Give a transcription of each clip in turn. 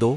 2،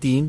3،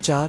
4،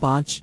5،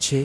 6،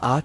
8،